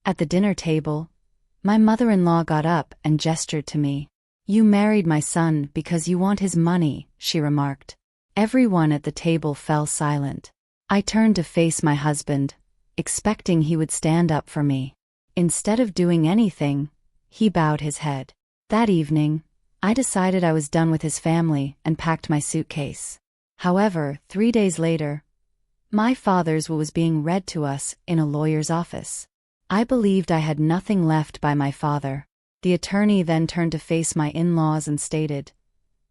At the dinner table, my mother-in-law got up and gestured to me. "You married my son because you want his money," she remarked. Everyone at the table fell silent. I turned to face my husband, expecting he would stand up for me. Instead of doing anything, he bowed his head. That evening, I decided I was done with his family and packed my suitcase. However, 3 days later, my father's will was being read to us in a lawyer's office. I believed I had nothing left by my father. The attorney then turned to face my in-laws and stated,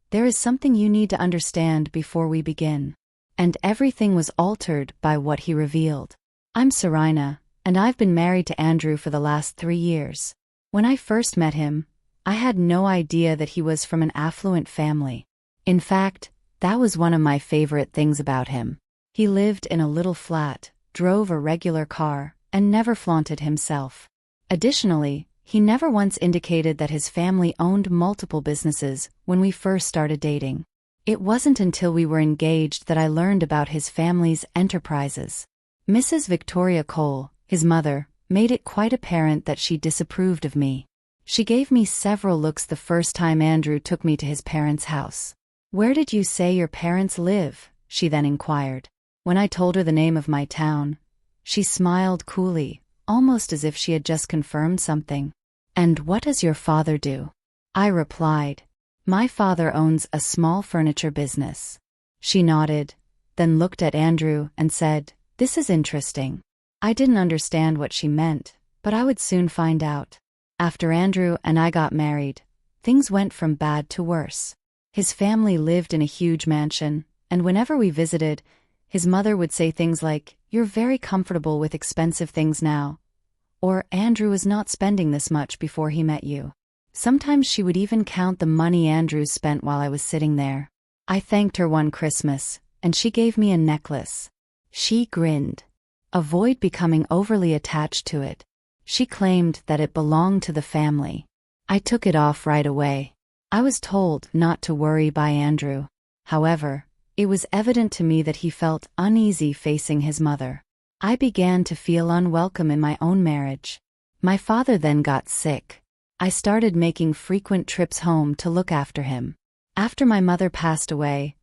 "There is something you need to understand before we begin." And everything was altered by what he revealed. "I'm Cyrina, and I've been married to Andrew for the last 3 years. When I first met him, I had no idea that he was from an affluent family. In fact, that was one of my favorite things about him. He lived in a little flat, drove a regular car, and never flaunted himself. Additionally, he never once indicated that his family owned multiple businesses when we first started dating. It wasn't until we were engaged that I learned about his family's enterprises. Mrs. Victoria Cole, his mother, made it quite apparent that she disapproved of me. She gave me several looks the first time Andrew took me to his parents' house. "Where did you say your parents live?" she then inquired. When I told her the name of my town, she smiled coolly, almost as if she had just confirmed something. "And what does your father do?" I replied, "My father owns a small furniture business." She nodded, then looked at Andrew and said, "This is interesting." I didn't understand what she meant, but I would soon find out. After Andrew and I got married, things went from bad to worse. His family lived in a huge mansion, and whenever we visited, his mother would say things like, "You're very comfortable with expensive things now," or "Andrew was not spending this much before he met you." Sometimes she would even count the money Andrew spent while I was sitting there. I thanked her one Christmas, and she gave me a necklace. She grinned. Avoid becoming overly attached to it. She claimed that it belonged to the family. I took it off right away. I was told not to worry by Andrew. However, it was evident to me that he felt uneasy facing his mother. I began to feel unwelcome in my own marriage. My father then got sick. I started making frequent trips home to look after him. After my mother passed away,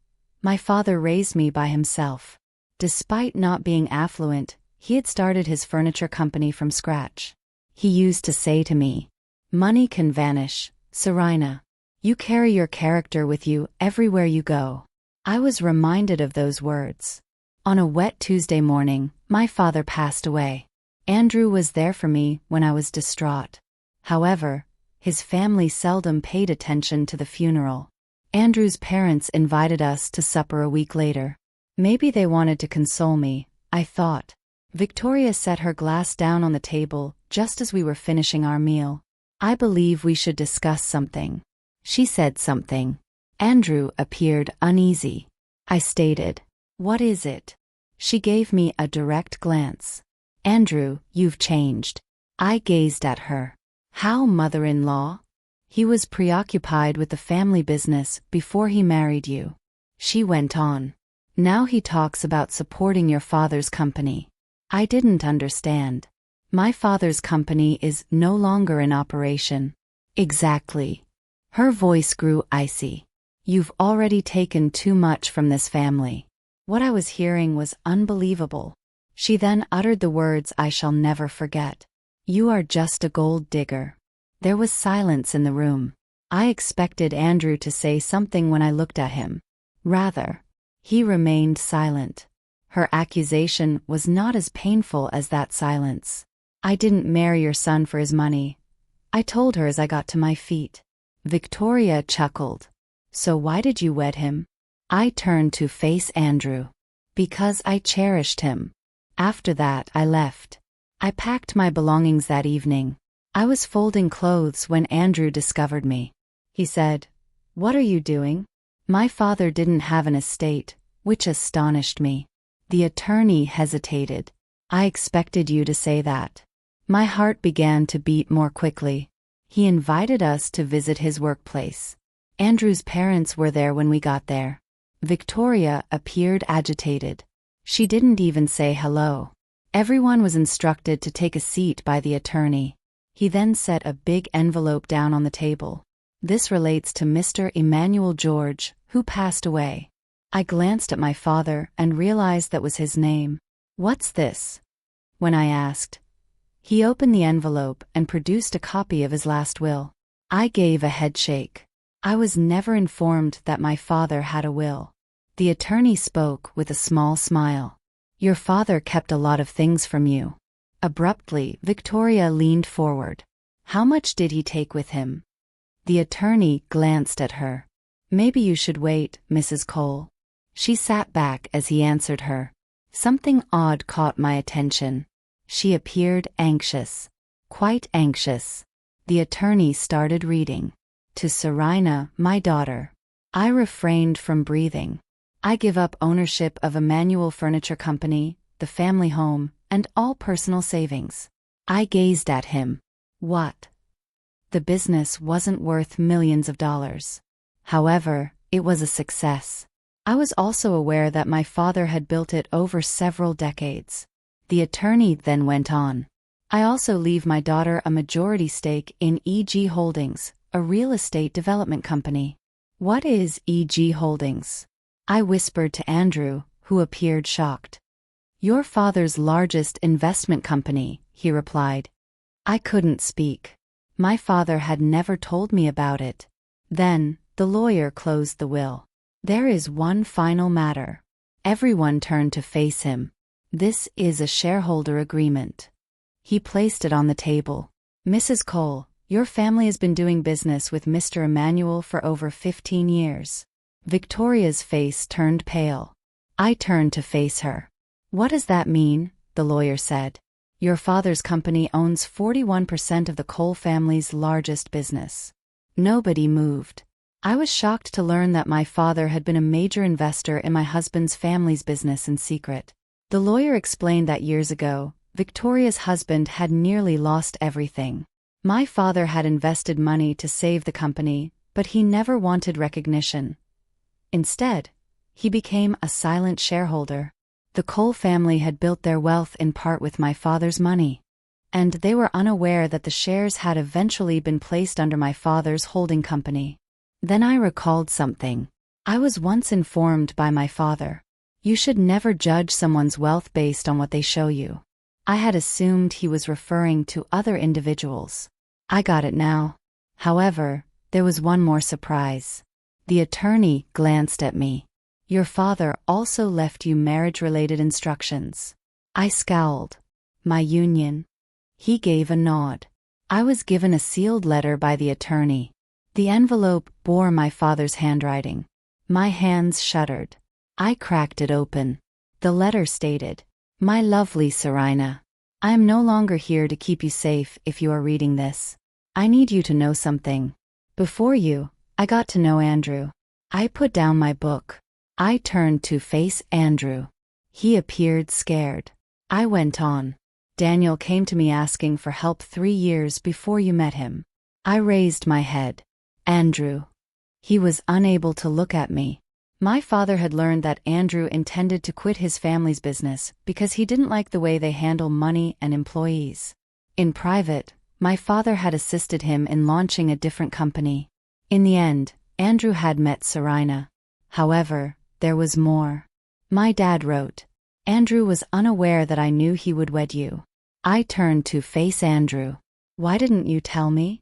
my father raised me by himself. Despite not being affluent, he had started his furniture company from scratch. He used to say to me, "Money can vanish, Cyrina. You carry your character with you everywhere you go." I was reminded of those words. On a wet Tuesday morning, my father passed away. Andrew was there for me when I was distraught. However, his family seldom paid attention to the funeral. Andrew's parents invited us to supper a week later. Maybe they wanted to console me, I thought. Victoria set her glass down on the table just as we were finishing our meal. "I believe we should discuss something." She said something. Andrew appeared uneasy. I stated, "What is it?" She gave me a direct glance. "Andrew, you've changed." I gazed at her. "How, mother-in-law?" "He was preoccupied with the family business before he married you." She went on. "Now he talks about supporting your father's company." I didn't understand. "My father's company is no longer in operation." "Exactly." Her voice grew icy. "You've already taken too much from this family." What I was hearing was unbelievable. She then uttered the words I shall never forget. "You are just a gold digger." There was silence in the room. I expected Andrew to say something when I looked at him. Rather, he remained silent. Her accusation was not as painful as that silence. "I didn't marry your son for his money," I told her as I got to my feet. Victoria chuckled. "So why did you wed him?" I turned to face Andrew. "Because I cherished him." After that, I left. I packed my belongings that evening. I was folding clothes when Andrew discovered me. He said, "What are you doing?" My father didn't have an estate, which astonished me. The attorney hesitated. "I expected you to say that." My heart began to beat more quickly. He invited us to visit his workplace. Andrew's parents were there when we got there. Victoria appeared agitated. She didn't even say hello. Everyone was instructed to take a seat by the attorney. He then set a big envelope down on the table. This relates to Mr. Emmanuel George, who passed away. I glanced at my father and realized that was his name. What's this? When I asked. He opened the envelope and produced a copy of his last will. I gave a headshake. I was never informed that my father had a will. The attorney spoke with a small smile. Your father kept a lot of things from you. Abruptly, Victoria leaned forward. How much did he take with him? The attorney glanced at her. Maybe you should wait, Mrs. Cole. She sat back as he answered her. Something odd caught my attention. She appeared anxious. Quite anxious. The attorney started reading. To Cyrina, my daughter. I refrained from breathing. I give up ownership of Emmanuel Furniture Company, the family home, and all personal savings. I gazed at him. What? The business wasn't worth millions of dollars. However, it was a success. I was also aware that my father had built it over several decades. The attorney then went on. I also leave my daughter a majority stake in EG Holdings, a real estate development company. What is EG Holdings? I whispered to Andrew, who appeared shocked. Your father's largest investment company, he replied. I couldn't speak. My father had never told me about it. Then, the lawyer closed the will. There is one final matter. Everyone turned to face him. This is a shareholder agreement. He placed it on the table. Mrs. Cole, your family has been doing business with Mr. Emmanuel for over 15 years. Victoria's face turned pale. I turned to face her. What does that mean? The lawyer said. Your father's company owns 41% of the Cole family's largest business. Nobody moved. I was shocked to learn that my father had been a major investor in my husband's family's business in secret. The lawyer explained that years ago, Victoria's husband had nearly lost everything. My father had invested money to save the company, but he never wanted recognition. Instead, he became a silent shareholder. The Cole family had built their wealth in part with my father's money. And they were unaware that the shares had eventually been placed under my father's holding company. Then I recalled something. I was once informed by my father. You should never judge someone's wealth based on what they show you. I had assumed he was referring to other individuals. I got it now. However, there was one more surprise. The attorney glanced at me. Your father also left you marriage-related instructions. I scowled. My union? He gave a nod. I was given a sealed letter by the attorney. The envelope bore my father's handwriting. My hands shuddered. I cracked it open. The letter stated, My lovely Cyrina, I am no longer here to keep you safe if you are reading this. I need you to know something. Before you, I got to know Andrew. I put down my book. I turned to face Andrew. He appeared scared. I went on. Daniel came to me asking for help 3 years before you met him. I raised my head. Andrew. He was unable to look at me. My father had learned that Andrew intended to quit his family's business because he didn't like the way they handle money and employees. In private, my father had assisted him in launching a different company. In the end, Andrew had met Cyrina. However, there was more. My dad wrote, Andrew was unaware that I knew he would wed you. I turned to face Andrew. Why didn't you tell me?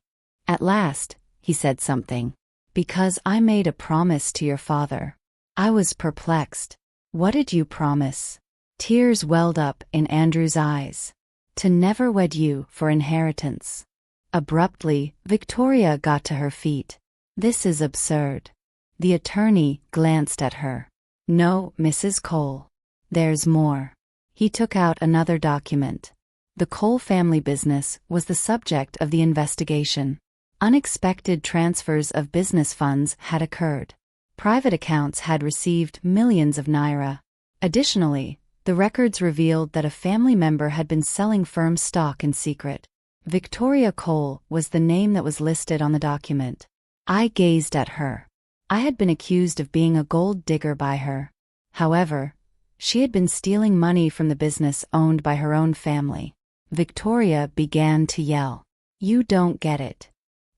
At last, he said something. Because I made a promise to your father. I was perplexed. What did you promise? Tears welled up in Andrew's eyes. To never wed you for inheritance. Abruptly, Victoria got to her feet. This is absurd. The attorney glanced at her. No, Mrs. Cole. There's more. He took out another document. The Cole family business was the subject of the investigation. Unexpected transfers of business funds had occurred. Private accounts had received millions of naira. Additionally, the records revealed that a family member had been selling firm stock in secret. Victoria Cole was the name that was listed on the document. I gazed at her. I had been accused of being a gold digger by her. However, She had been stealing money from the business owned by her own family. Victoria began to yell. "You don't get it."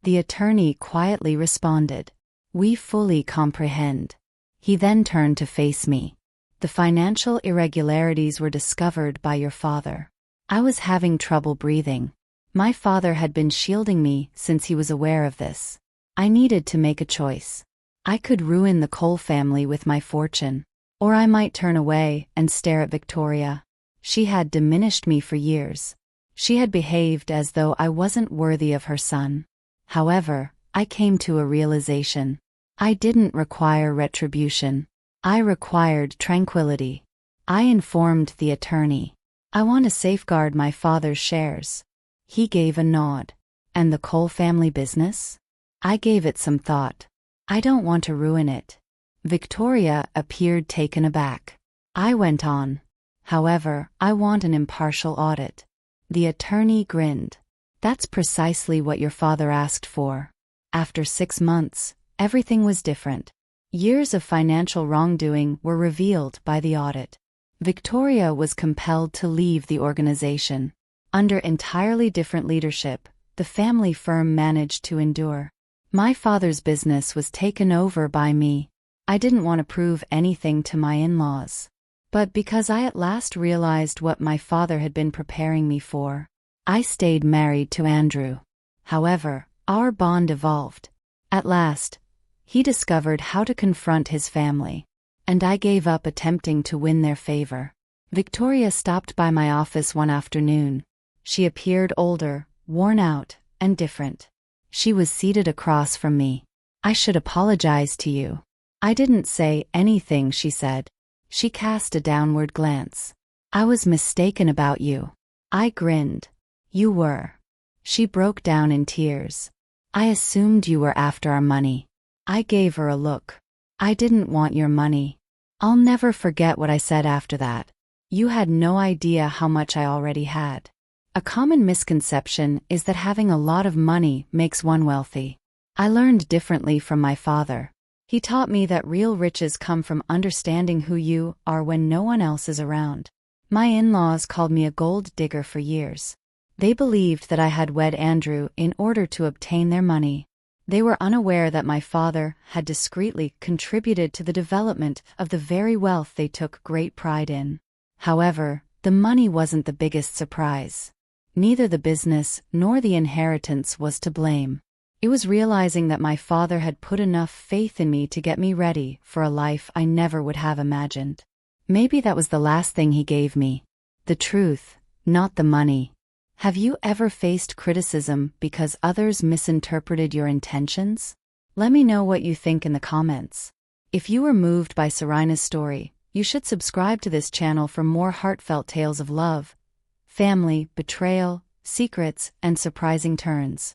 The attorney quietly responded. "We fully comprehend." He then turned to face me. "The financial irregularities were discovered by your father." I was having trouble breathing. My father had been shielding me since he was aware of this. I needed to make a choice. I could ruin the Cole family with my fortune, or I might turn away and stare at Victoria. She had diminished me for years. She had behaved as though I wasn't worthy of her son. However, I came to a realization. I didn't require retribution. I required tranquility. I informed the attorney. "I want to safeguard my father's shares." He gave a nod. "And the Cole family business?" I gave it some thought. "I don't want to ruin it." Victoria appeared taken aback. I went on. "However, I want an impartial audit." The attorney grinned. "That's precisely what your father asked for." After 6 months, everything was different. Years of financial wrongdoing were revealed by the audit. Victoria was compelled to leave the organization. Under entirely different leadership, the family firm managed to endure. My father's business was taken over by me. I didn't want to prove anything to my in-laws. But because I at last realized what my father had been preparing me for, I stayed married to Andrew. However, our bond evolved. At last, he discovered how to confront his family, and I gave up attempting to win their favor. Victoria stopped by my office one afternoon. She appeared older, worn out, and different. She was seated across from me. "I should apologize to you." "I didn't say anything," she said. She cast a downward glance. "I was mistaken about you." I grinned. "You were." She broke down in tears. "I assumed you were after our money." I gave her a look. "I didn't want your money." I'll never forget what I said after that. "You had no idea how much I already had." A common misconception is that having a lot of money makes one wealthy. I learned differently from my father. He taught me that real riches come from understanding who you are when no one else is around. My in-laws called me a gold digger for years. They believed that I had wed Andrew in order to obtain their money. They were unaware that my father had discreetly contributed to the development of the very wealth they took great pride in. However, the money wasn't the biggest surprise. Neither the business nor the inheritance was to blame. It was realizing that my father had put enough faith in me to get me ready for a life I never would have imagined. Maybe that was the last thing he gave me. The truth, not the money. Have you ever faced criticism because others misinterpreted your intentions? Let me know what you think in the comments. If you were moved by Cyrina's story, you should subscribe to this channel for more heartfelt tales of love, family, betrayal, secrets, and surprising turns.